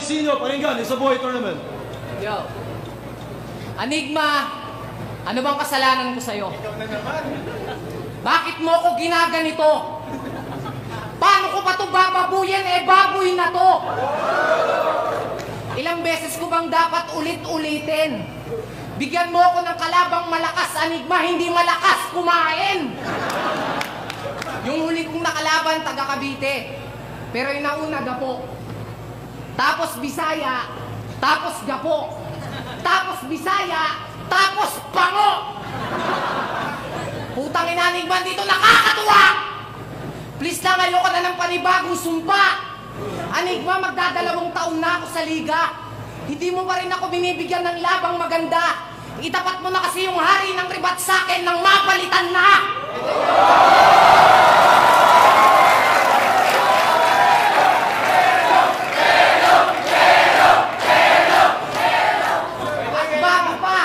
Sino, pakinggan, isa boy tournament. Yo. Enigma, ano bang kasalanan ko sa'yo? Ikaw na naman. Bakit mo ko ginaganito? Paano ko pa ito bababuyan? Baboy na to. Ilang beses ko bang dapat ulit-ulitin? Bigyan mo ako ng kalabang malakas, Enigma, hindi malakas kumain. Yung huli kong nakalaban, taga Cavite. Pero yung nauna, Gapo. Tapos Bisaya, tapos Gapo. Tapos Bisaya, tapos Pango. Putang ina, Enigma, dito nakakatuwa. Please lang, ayoko na ng panibagong sumpa. Enigma, magdadalawang taon na ako sa liga. Hindi mo pa rin ako binibigyan ng labang maganda. Itapat mo na kasi yung hari ng ribat sa akin nang mapalitan na. At bago pa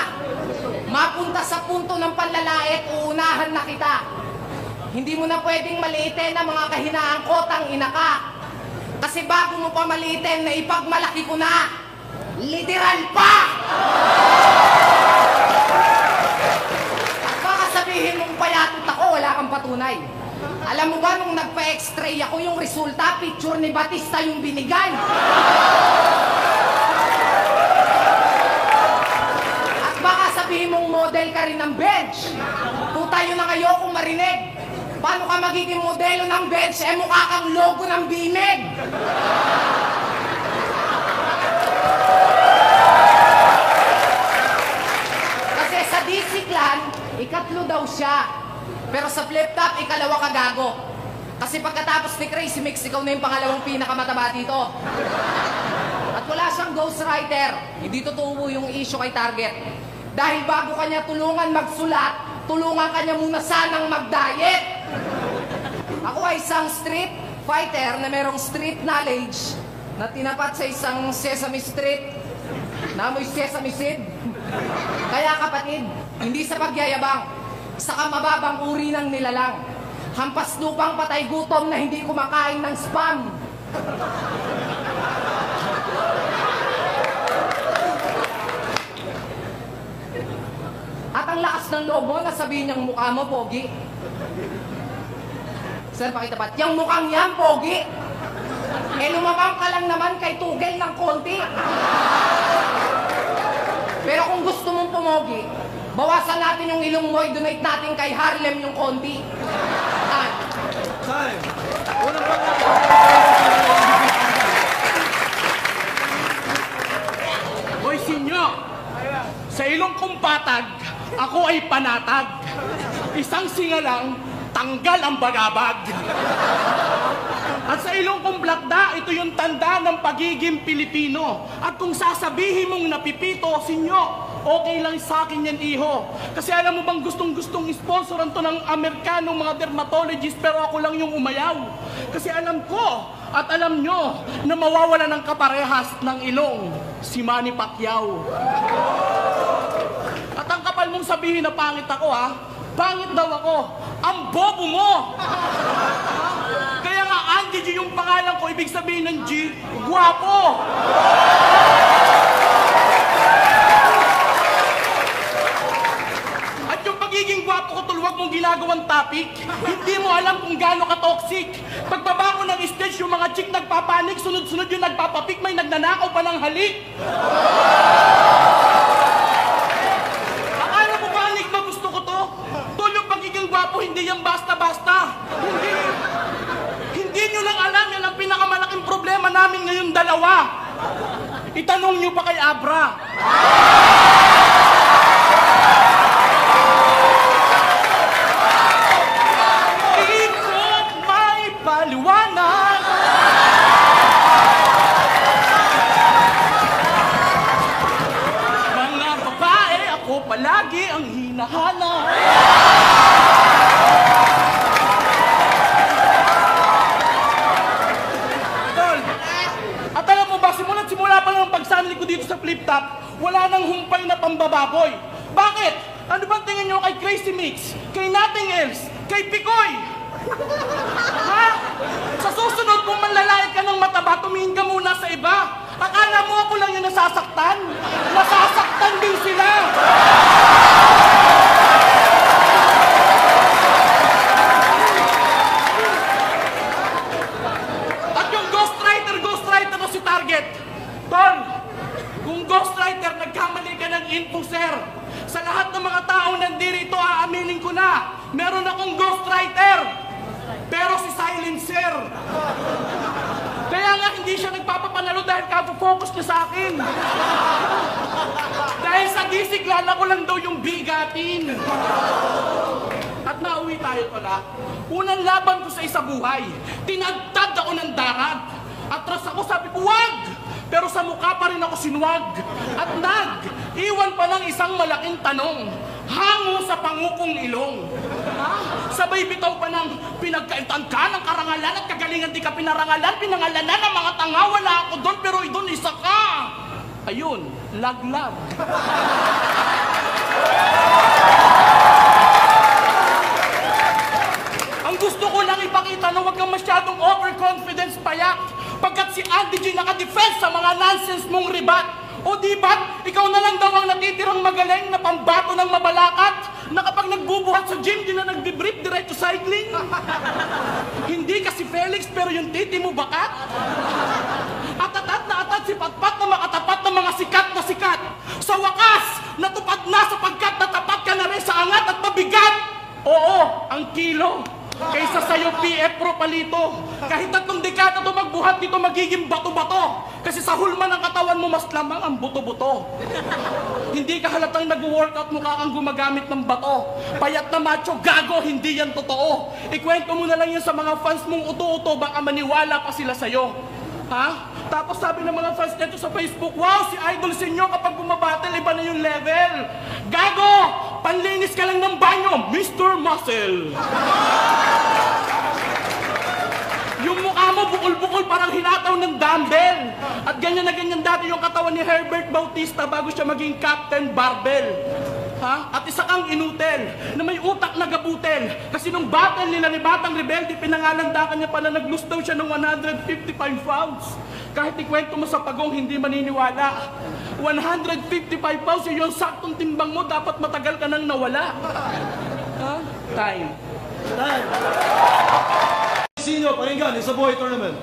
mapunta sa punto ng panlalait, uunahan na kita. Hindi mo na pwedeng maliitin ang mga kahinaan ko, tangina ka. Kasi bago mo pa maliitin, na ipagmalaki ko na. Literal pa! At baka sabihin mong payatot ako, wala kang patunay. Alam mo ba, nung nagpa-x-ray ako, yung resulta, picture ni Batista yung binigay. At baka sabihin mong model ka rin ng bench. Puta, yun ang ayokong marinig. Paano ka magiging modelo ng bench? Mukha kang logo ng bimig. Kasi sa DC Clan, ikatlo daw siya. Pero sa flip top, ikalawa ka gago. Kasi pagkatapos ni Crazy Mix, ikaw na yung pangalawang pinakamataba dito. At wala siyang ghostwriter. Hindi totoo yung issue kay Target. Dahil bago kanya tulungan magsulat, tulungan kanya muna sanang mag-diet. Ako ay isang street fighter na merong street knowledge na tinapat sa isang Sesame Street na amoy sesame seed. Kaya kapatid, hindi sa pagyayabang, sa kamababang uri ng nilalang. Hampas lupang patay gutom na hindi kumakain ng spam. At ang lakas ng loob mo na sabihin niyang mukha mo, pogi. Sir, pakitapat. Yung mukhang yan, pogi. Lumabang ka lang naman kay Tugel ng konti. Pero kung gusto mong pumogi, bawasan natin yung ilong mo, i-donate natin kay Harlem yung konti. Time. Unang Hoy, sinyo! Sa ilong kong patag, ako ay panatag. Isang singalang, tanggal ang bagabag. At sa ilong kong blakda, ito yung tanda ng pagiging Pilipino. At kung sasabihin mong napipito, sinyo, okay lang sa akin yan, iho. Kasi alam mo bang gustong-gustong sponsoran to ng Amerikanong mga dermatologist, pero ako lang yung umayaw. Kasi alam ko at alam nyo na mawawala ng kaparehas ng ilong, si Manny Pacquiao. At ang kapal mong sabihin na pangit ako, ha? Pangit daw ako. Ang bobo mo! Kaya nga, Andy G yung pangalan ko, ibig sabihin ng G, guwapo! At yung pagiging guwapo ko, tulwag mong ginagawang topic, hindi mo alam kung gaano ka-toxic. Pagbaba ko ng stage, yung mga chick nagpapanik, sunod-sunod yung nagpapapik, may nagnanakaw pa ng halik. Akala mo ba, Enigma, gusto ko to? Tol, yung pagiging gwapo, hindi yan basta-basta. Hindi nyo lang alam, yan ang pinakamalaking problema namin ngayon dalawa. Itanong nyo pa kay Abra. Di ko may paliwanag. Mga babae, ako palagi ang hinahanap. At alam mo ba, simula pa lang ang pagsanli ko dito sa flip top, wala nang humpay na pambababoy. Bakit? Ano bang tingin nyo kay Crazy Mix? Kay Nothing Else? Kay Picoy? Ha? Sa susunod, kung manlalait ka ng mataba, tumingin ka muna sa iba. Akala nasasaktan? Nasasaktan din sila! At yung ghostwriter na si Target, Tol, kung ghostwriter, nagkamali ka ng info, sir. Sa lahat ng mga taong nandito, aaminin ko na, meron akong ghostwriter. Pero si Silencer. Kaya nga hindi siya nagpapapanalo dahil kapo-focus niya sa akin. Dahil sa disiklala ko lang daw yung bigatin. At nauwi tayo pala. Unang laban ko sa isa buhay. Tinagtad ako ng darat. Atras ako, sabi ko, wag! Pero sa mukha pa rin ako sinuwag. At iwan pa ng isang malaking tanong. Hango sa pangukong ilong. Ha? Sabay bitaw pa ng pinagkaitan ka ng karangalan at kagalingan di ka pinarangalan, pinangalanan ng mga tanga, wala ako doon, pero doon isa ka. Ayun, laglag. Ang gusto ko lang ipakita na huwag kang masyadong overconfidence payak pagkat si Andy G naka-defense sa mga nonsense mong ribat. O di ba't ikaw na lang daw ang natitirang magaling na pambato ng mabalakat na kapag nagbubuhat sa gym, di na nagbibrief diretso cycling? Hindi kasi Felix, pero yung titi mo bakat? At na atat si Patpat na makatapat ng mga sikat na sikat. Sa wakas, natupad na sapagkat natapat ka na rin sa angat at mabigat. Oo, ang kilo. Kaysa sa'yo, PF Pro Palito. Kahit 3 dekada ito magbuhat dito, magiging bato-bato. Kasi sa hulma ng katawan mo, mas lamang ang buto-buto. Hindi ka halatang nag-workout, mukha kang gumagamit ng bato. Payat na macho, gago, hindi yan totoo. Ikwento mo na lang yan sa mga fans mong uto-uto, baka maniwala pa sila sa'yo. Ha? Tapos sabi ng mga fans nito sa Facebook, wow, si Idol Senyo kapag bumabattle, iba na yung level. Gago! Panlinis ka lang ng banyo, Mr. Muscle. Yung mukha mo bukol-bukol parang hinataw ng dumbbell. At ganyan na ganyan dati yung katawan ni Herbert Bautista bago siya maging Captain Barbell. Ha? At isa kang inutel na may utak na gabutel. Kasi nung battle nila ni Batang Rebelde, pinangalandakan niya pala nag-lose daw siya ng 155 pounds. Kahit ikwento mo sa pagong, hindi maniniwala. 155 pounds, yung saktong timbang mo, dapat matagal ka nang nawala. Ha? Time. Sino pakinggan sa Boy Tournament?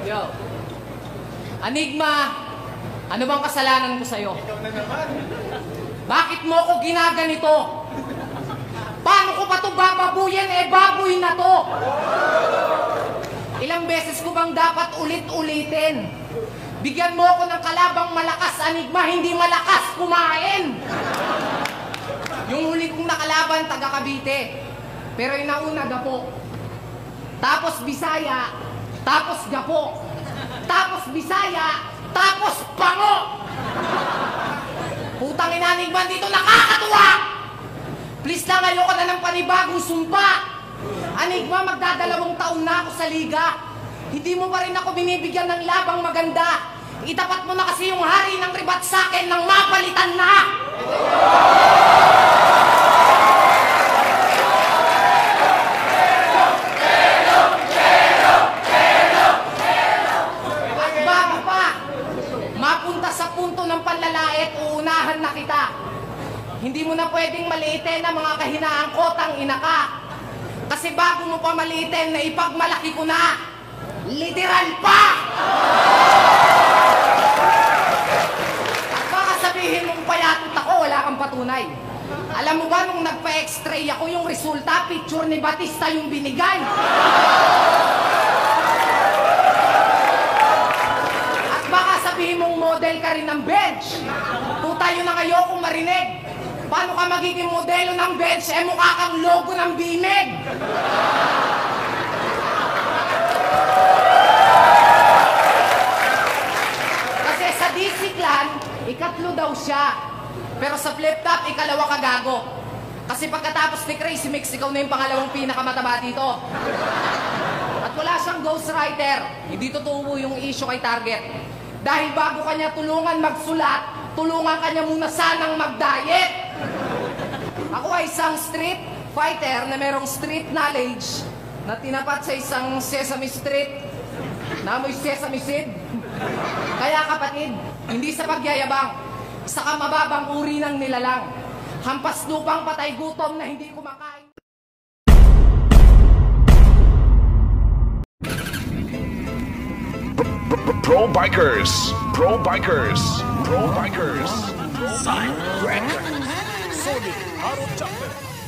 Yo. Anigma, ano bang kasalanan ko sa'yo? Bakit mo ko ginaganito? Paano ko pa ito bababuyin? Baboy na to! Ilang beses ko bang dapat ulit-ulitin? Bigyan mo ako ng kalabang malakas, Anigma, hindi malakas kumain! Yung huli kong nakalaban, taga Cavite. Pero yung nauna, Gapo. Tapos Bisaya, tapos Gapo. Tapos Bisaya, tapos Pango! Putang ina, Anigma, dito nakakatuwa! Please lang, ayoko na ng panibagong sumpa! Anigma, magdadalawang taon na ako sa liga. Hindi mo pa rin ako binibigyan ng labang maganda. Itapat mo na kasi yung hari ng ribat sa akin nang mapalitan na! At bago pa, mapunta sa punto ng panlalait, uunahan na kita. Hindi mo na pwedeng maliitin ang mga kahinaan ko, tangina ka. Kasi bago mo pa maliitin, na ipagmalaki ko na. Literal pa! At baka sabihin mong payatot ako, wala kang patunay. Alam mo ba, nung nagpa-x-ray ako, yung resulta, picture ni Batista yung binigay. At baka sabihin mong model ka rin ng bench. Puta, yun ang ayokong marinig. Paano ka magiging modelo ng bench? Mukha kang logo ng bimig. Kasi sa Disiklan, ikatlo daw siya. Pero sa flip top, ikalawa ka gago. Kasi pagkatapos ni Crazy Mix, ikaw na yung pangalawang pinakamataba dito. At wala siyang ghostwriter. Hindi totoo yung issue kay Target. Dahil bago kanya tulungan magsulat, tulungan kanya muna sanang mag-diet. Ako ay isang street fighter na merong street knowledge na tinapat sa isang Sesame Street na amoy sesame seed. Kaya kapatid, hindi sa pagyayabang, sa kamababang uri ng nilalang, hampas lupang patay gutom na hindi kumakain. Pro Bikers, Pro Bikers, Pro Bikers. Side Solid Auto Chopper.